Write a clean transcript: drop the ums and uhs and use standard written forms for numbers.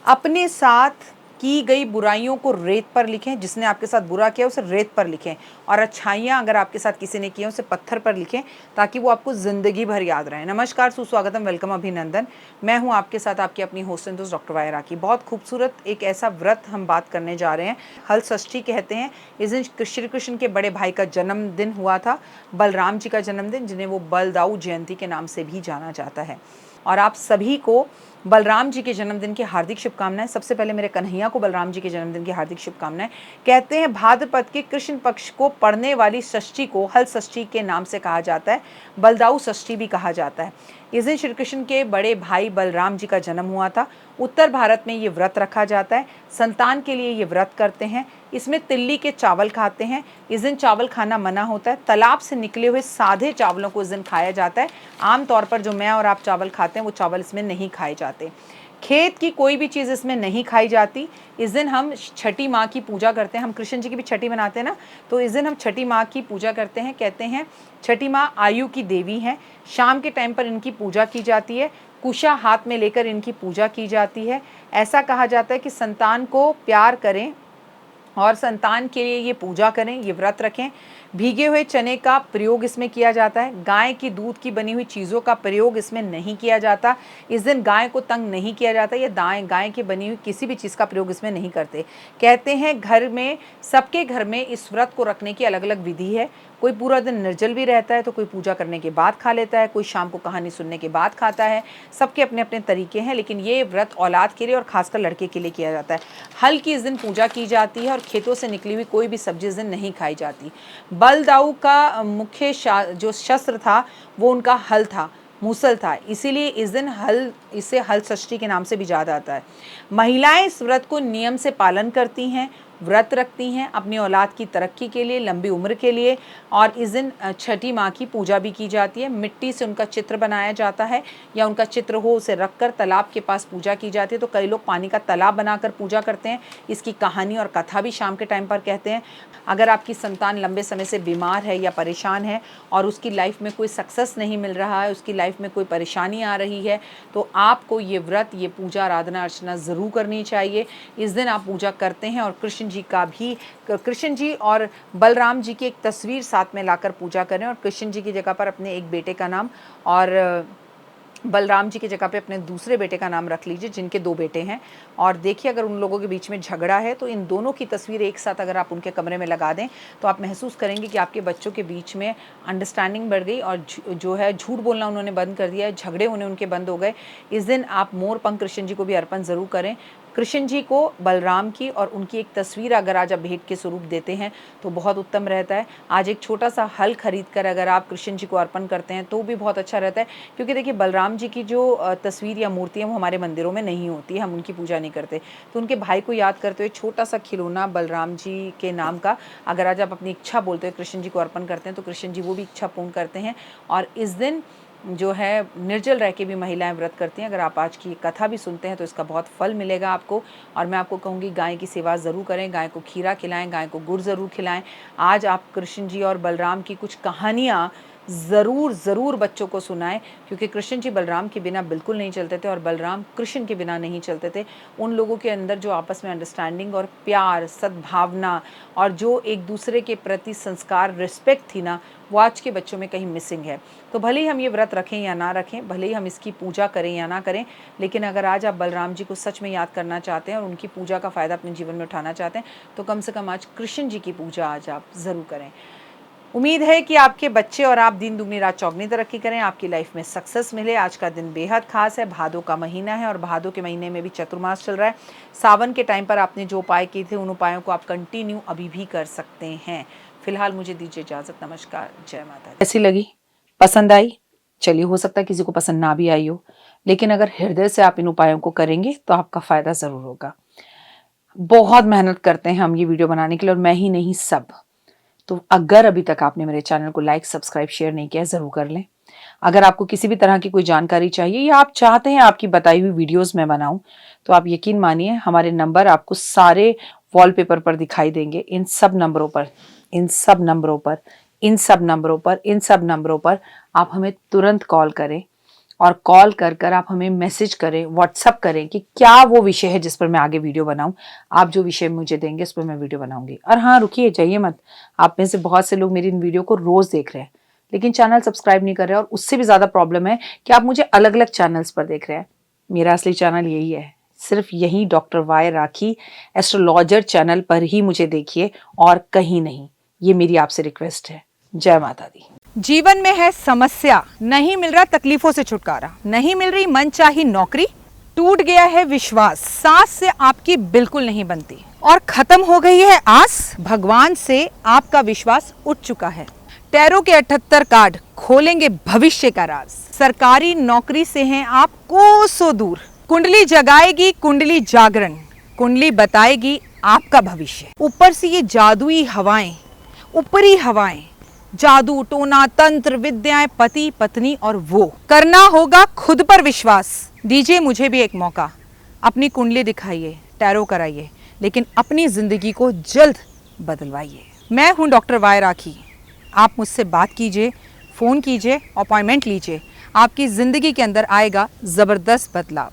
अपने साथ की गई बुराइयों को रेत पर लिखें। जिसने आपके साथ बुरा किया उसे रेत पर लिखें, और अच्छाइयाँ अगर आपके साथ किसी ने की हैं उसे पत्थर पर लिखें, ताकि वो आपको ज़िंदगी भर याद रहे। नमस्कार, सुस्वागतम, वेलकम, अभिनंदन। मैं हूँ आपके साथ आपकी अपनी होस्ट एंड दोस्त डॉक्टर वाया राकी। बहुत खूबसूरत एक ऐसा व्रत हम बात करने जा रहे हैं, हल षष्ठी कहते हैं। इस दिन श्री कृष्ण के बड़े भाई का जन्मदिन हुआ था, बलराम जी का जन्मदिन, जिन्हें वो बलदाऊ जयंती के नाम से भी जाना जाता है। और आप सभी को बलराम जी के जन्मदिन की हार्दिक शुभकामनाएं। सबसे पहले मेरे कन्हैया को बलराम जी के जन्मदिन की हार्दिक शुभकामनाएं। कहते हैं भाद्रपद के कृष्ण पक्ष को पड़ने वाली षष्ठी को हल षष्ठी के नाम से कहा जाता है, बलदाऊ षष्ठी भी कहा जाता है। इस दिन श्री कृष्ण के बड़े भाई बलराम जी का जन्म हुआ था। उत्तर भारत में ये व्रत रखा जाता है, संतान के लिए ये व्रत करते हैं। इसमें तिल्ली के चावल खाते हैं। इस दिन चावल खाना मना होता है। तालाब से निकले हुए सादे चावलों को इस दिन खाया जाता है। आमतौर पर जो मैं और आप चावल खाते हैं वो चावल इसमें नहीं खाए जाते। खेत की कोई भी चीज़ इसमें नहीं खाई जाती। इस दिन हम छठी माँ की पूजा करते हैं। हम कृष्ण जी की भी छठी मनाते हैं ना, तो इस दिन हम छठी माँ की पूजा करते हैं। कहते हैं छठी माँ आयु की देवी हैं। शाम के टाइम पर इनकी पूजा की जाती है। कुशा हाथ में लेकर इनकी पूजा की जाती है। ऐसा कहा जाता है कि संतान को प्यार करें और संतान के लिए ये पूजा करें, ये व्रत रखें। भीगे हुए चने का प्रयोग इसमें किया जाता है। गाय की दूध की बनी हुई चीज़ों का प्रयोग इसमें नहीं किया जाता। इस दिन गाय को तंग नहीं किया जाता। ये गाय की बनी हुई किसी भी चीज़ का प्रयोग इसमें नहीं करते। कहते हैं घर में, सबके घर में इस व्रत को रखने की अलग अलग विधि है। कोई पूरा दिन निर्जल भी रहता है, तो कोई पूजा करने के बाद खा लेता है, कोई शाम को कहानी सुनने के बाद खाता है। सबके अपने अपने तरीके हैं, लेकिन ये व्रत औलाद के लिए और खासकर लड़के के लिए किया जाता है। हल की इस दिन पूजा की जाती है और खेतों से निकली हुई कोई भी सब्जी इस दिन नहीं खाई जाती। बलदाऊ का मुख्य जो शस्त्र था वो उनका हल था, मूसल था, इसीलिए इस दिन इसे हल षष्ठी के नाम से भी जाना जाता है। महिलाएं इस व्रत को नियम से पालन करती हैं, व्रत रखती हैं अपनी औलाद की तरक्की के लिए, लंबी उम्र के लिए। और इस दिन छठी माँ की पूजा भी की जाती है। मिट्टी से उनका चित्र बनाया जाता है, या उनका चित्र हो उसे रखकर तालाब के पास पूजा की जाती है। तो कई लोग पानी का तालाब बनाकर पूजा करते हैं। इसकी कहानी और कथा भी शाम के टाइम पर कहते हैं। अगर आपकी संतान लंबे समय से बीमार है या परेशान है और उसकी लाइफ में कोई सक्सेस नहीं मिल रहा है, उसकी लाइफ में कोई परेशानी आ रही है, तो आपको ये व्रत, ये पूजा, आराधना, अर्चना ज़रूर करनी चाहिए। इस दिन आप पूजा करते हैं और कृष्ण जी और बलराम जी की एक तस्वीर साथ में लाकर पूजा करें, और कृष्ण जी की जगह पर अपने एक बेटे का नाम और बलराम जी की जगह पे अपने दूसरे बेटे का नाम रख लीजिए, जिनके 2 बेटे हैं। और देखिए, अगर उन लोगों के बीच में झगड़ा है तो इन दोनों की तस्वीर एक साथ अगर आप उनके कमरे में लगा दें, तो आप महसूस करेंगे कि आपके बच्चों के बीच में अंडरस्टैंडिंग बढ़ गई, और जो है झूठ बोलना उन्होंने बंद कर दिया है, झगड़े होने उनके बंद हो गए। इस दिन आप मोर पंख कृष्ण जी को भी अर्पण ज़रूर करें। कृष्ण जी को बलराम की और उनकी एक तस्वीर अगर आज आप भेंट के स्वरूप देते हैं तो बहुत उत्तम रहता है। आज एक छोटा सा हल खरीद कर अगर आप कृष्ण जी को अर्पण करते हैं तो भी बहुत अच्छा रहता है, क्योंकि देखिए बलराम जी की जो तस्वीर या मूर्ति है वो हमारे मंदिरों में नहीं होती है, हम उनकी पूजा नहीं करते। तो उनके भाई को याद करते हुए छोटा सा खिलौना बलराम जी के नाम का अगर आज आप अपनी इच्छा बोलते हुए कृष्ण जी को अर्पण करते हैं तो कृष्ण जी वो भी इच्छा पूर्ण करते हैं। और इस दिन जो है निर्जल रह के भी महिलाएं व्रत करती हैं। अगर आप आज की कथा भी सुनते हैं तो इसका बहुत फल मिलेगा आपको। और मैं आपको कहूँगी गाय की सेवा ज़रूर करें, गाय को खीरा खिलाएं, गाय को गुड़ ज़रूर खिलाएं। आज आप कृष्ण जी और बलराम की कुछ कहानियाँ ज़रूर बच्चों को सुनाएं, क्योंकि कृष्ण जी बलराम के बिना बिल्कुल नहीं चलते थे और बलराम कृष्ण के बिना नहीं चलते थे। उन लोगों के अंदर जो आपस में अंडरस्टैंडिंग और प्यार, सद्भावना और जो एक दूसरे के प्रति संस्कार, रिस्पेक्ट थी ना, वो आज के बच्चों में कहीं मिसिंग है। तो भले ही हम ये व्रत रखें या ना रखें, भले ही हम इसकी पूजा करें या ना करें, लेकिन अगर आज आप बलराम जी को सच में याद करना चाहते हैं और उनकी पूजा का फ़ायदा अपने जीवन में उठाना चाहते हैं, तो कम से कम आज कृष्ण जी की पूजा आज आप ज़रूर करें। उम्मीद है कि आपके बच्चे और आप दिन दुगनी रात चौगनी तरक्की करें, आपकी लाइफ में सक्सेस मिले। आज का दिन बेहद खास है, भादों का महीना है और भादों के महीने में भी चतुर्मास चल रहा है। सावन के टाइम पर आपने जो उपाय किए थे उन उपायों को आप कंटिन्यू अभी भी कर सकते हैं। फिलहाल मुझे दीजिए इजाज़त। नमस्कार, जय माता दी। कैसी लगी? पसंद आई? चलिए, हो सकता है किसी को पसंद ना भी आई हो, लेकिन अगर हृदय से आप इन उपायों को करेंगे तो आपका फ़ायदा ज़रूर होगा। बहुत मेहनत करते हैं हम ये वीडियो बनाने के लिए, और मैं ही नहीं, सब। तो अगर अभी तक आपने मेरे चैनल को लाइक, सब्सक्राइब, शेयर नहीं किया, ज़रूर कर लें। अगर आपको किसी भी तरह की कोई जानकारी चाहिए या आप चाहते हैं आपकी बताई हुई वीडियोस मैं बनाऊं, तो आप यकीन मानिए हमारे नंबर आपको सारे वॉलपेपर पर दिखाई देंगे। इन सब नंबरों पर, इन सब नंबरों पर, इन सब नंबरों पर, इन सब नंबरों पर आप हमें तुरंत कॉल करें और कॉल कर कर आप हमें मैसेज करें, व्हाट्सअप करें कि क्या वो विषय है जिस पर मैं आगे वीडियो बनाऊं। आप जो विषय मुझे देंगे उस पर मैं वीडियो बनाऊंगी। और हाँ, रुकिए, जाइए मत। आप में से बहुत से लोग मेरी इन वीडियो को रोज देख रहे हैं लेकिन चैनल सब्सक्राइब नहीं कर रहे हैं, और उससे भी ज़्यादा प्रॉब्लम है कि आप मुझे अलग अलग चैनल्स पर देख रहे हैं। मेरा असली चैनल यही है, सिर्फ यही डॉक्टर वाई राखी एस्ट्रोलॉजर चैनल पर ही मुझे देखिए और कहीं नहीं। ये मेरी आपसे रिक्वेस्ट है। जय माता दी। जीवन में है समस्या, नहीं मिल रहा तकलीफों से छुटकारा, नहीं मिल रही मनचाही नौकरी, टूट गया है विश्वास, सांस से आपकी बिल्कुल नहीं बनती और खत्म हो गई है आस, भगवान से आपका विश्वास उठ चुका है। टैरो के 78 कार्ड खोलेंगे भविष्य का राज। सरकारी नौकरी से हैं आप कोसों दूर, कुंडली जगाएगी कुंडली जागरण, कुंडली बताएगी आपका भविष्य। ऊपर से ये जादुई हवाएं, ऊपरी हवाएं, जादू टोना तंत्र विद्याएं, पति पत्नी और वो, करना होगा खुद पर विश्वास। दीजिए मुझे भी एक मौका, अपनी कुंडली दिखाइए, टैरो कराइए, लेकिन अपनी जिंदगी को जल्द बदलवाइए। मैं हूं डॉक्टर वाई राखी। आप मुझसे बात कीजिए, फ़ोन कीजिए, अपॉइंटमेंट लीजिए, आपकी ज़िंदगी के अंदर आएगा ज़बरदस्त बदलाव।